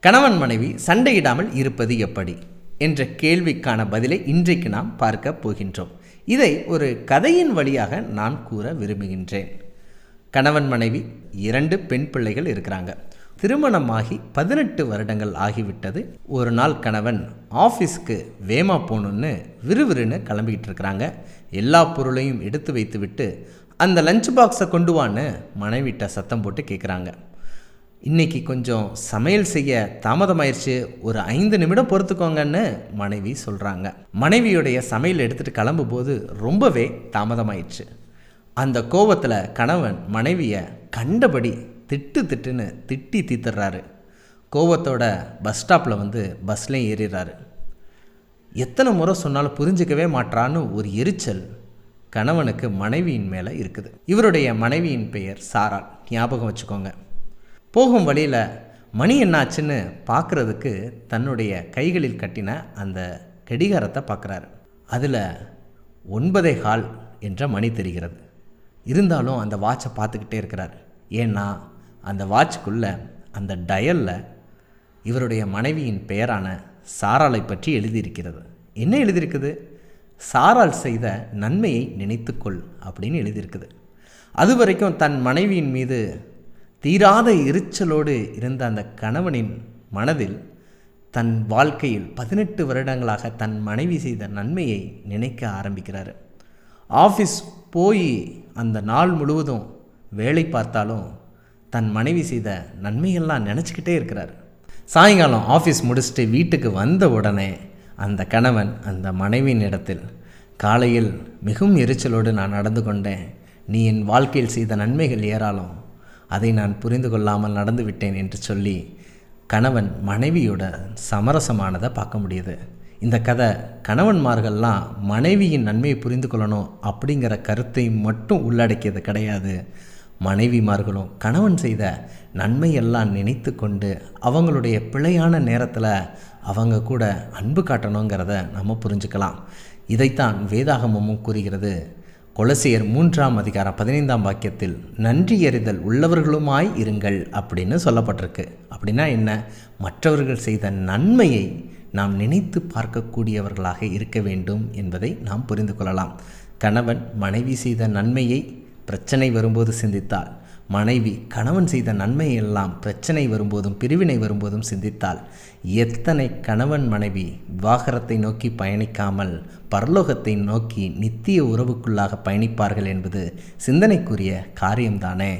கணவன் மனைவி சண்டையிடாமல் இருப்பது எப்படி என்ற கேள்விக்கான பதிலை இன்றைக்கு நாம் பார்க்க போகின்றோம். இதை ஒரு கதையின் வழியாக நான் கூற விரும்புகின்றேன். கணவன் மனைவி 2 பெண் பிள்ளைகள் இருக்கிறாங்க. திருமணமாகி 18 வருடங்கள் ஆகிவிட்டது. ஒரு நாள் கணவன் ஆஃபீஸ்க்கு வேமா போகணுன்னு விறுவிறுன்னு கிளம்பிக்கிட்டு இருக்கிறாங்க. எல்லா பொருளையும் எடுத்து வைத்து விட்டு அந்த லஞ்ச் பாக்ஸை கொண்டு வான்னு மனைவிட்ட சத்தம் போட்டு கேட்குறாங்க. இன்றைக்கி கொஞ்சம் சமையல் செய்ய தாமதமாயிருச்சு, ஒரு 5 நிமிடம் பொறுத்துக்கோங்கன்னு மனைவி சொல்கிறாங்க. மனைவியுடைய சமையல் எடுத்துகிட்டு கிளம்பும்போது ரொம்பவே தாமதமாயிடுச்சு. அந்த கோபத்தில் கணவன் மனைவியை கண்டபடி திட்டுன்னு திட்டி தீத்துறாரு. கோபத்தோட பஸ் ஸ்டாப்பில் பஸ்லேயும் ஏறிடுறாரு. எத்தனை முறை சொன்னாலும் புரிஞ்சிக்கவே மாட்டான்னு ஒரு எரிச்சல் கணவனுக்கு மனைவியின் மேலே இருக்குது. இவருடைய மனைவியின் பெயர் சாரா, ஞாபகம் வச்சுக்கோங்க. போகும் வழியில் மணி என்னாச்சுன்னு பார்க்குறதுக்கு தன்னுடைய கைகளில் கட்டின அந்த கடிகாரத்தை பார்க்குறாரு. அதில் 9:15 என்ற மணி தெரிகிறது. இருந்தாலும் அந்த வாட்சை பார்த்துக்கிட்டே இருக்கிறார். ஏன்னா அந்த வாட்சுக்குள்ளே அந்த டயலில் இவருடைய மனைவியின் பெயரான சாராளை பற்றி எழுதியிருக்கிறது. என்ன எழுதியிருக்குது? சாராள் செய்த நன்மையை நினைத்துக்கொள் அப்படின்னு எழுதியிருக்குது. அது வரைக்கும் தன் மனைவியின் மீது தீராத எரிச்சலோடு இருந்த அந்த கணவனின் மனதில் தன் வாழ்க்கையில் 18 வருடங்களாக தன் மனைவி செய்த நன்மையை நினைக்க ஆரம்பிக்கிறார். ஆஃபீஸ் போய் அந்த நாள் முழுவதும் வேலை பார்த்தாலும் தன் மனைவி செய்த நன்மையெல்லாம் நினச்சிக்கிட்டே இருக்கிறார். சாயங்காலம் ஆஃபீஸ் முடிச்சுட்டு வீட்டுக்கு வந்த உடனே அந்த கணவன் அந்த மனைவியின் இடத்தில், காலையில் மிகவும் எரிச்சலோடு நான் நடந்து கொண்டேன், நீ என் வாழ்க்கையில் செய்த நன்மைகள் ஏராளம், அதை நான் புரிந்து கொள்ளாமல் நடந்து விட்டேன் என்று சொல்லி கணவன் மனைவியோட சமரசமானதை பார்க்க முடியுது. இந்த கதை கணவன்மார்கள்லாம் மனைவியின் நன்மையை புரிந்து கொள்ளணும் அப்படிங்கிற கருத்தை மட்டும் உள்ளடக்கியது கிடையாது. மனைவிமார்களும் கணவன் செய்த நன்மையெல்லாம் நினைத்து கொண்டு அவங்களுடைய பிழையான நேரத்தில் அவங்க கூட அன்பு காட்டணுங்கிறத நம்ம புரிஞ்சுக்கலாம். இதைத்தான் வேதாகமமும் கூறுகிறது. கொலோசியர் 3:15 வாக்கியத்தில் நன்றி எறிதல் உள்ளவர்களுமாய் இருங்கள் அப்படின்னு சொல்லப்பட்டிருக்கு. அப்படின்னா என்ன? மற்றவர்கள் செய்த நன்மையை நாம் நினைத்து பார்க்கக்கூடியவர்களாக இருக்க வேண்டும் என்பதை நாம் புரிந்து கொள்ளலாம். கணவன் மனைவி செய்த நன்மையை பிரச்சனை வரும்போது சிந்தித்தால், மனைவி கணவன் செய்த நன்மையெல்லாம் பிரச்சனை வரும்போதும் பிரிவினை வரும்போதும் சிந்தித்தால், எத்தனை கணவன் மனைவி விவாகரத்தை நோக்கி பயணிக்காமல் பரலோகத்தை நோக்கி நித்திய உறவுக்குள்ளாக பயணிப்பார்கள் என்பது சிந்தனைக்குரிய காரியம்தானே.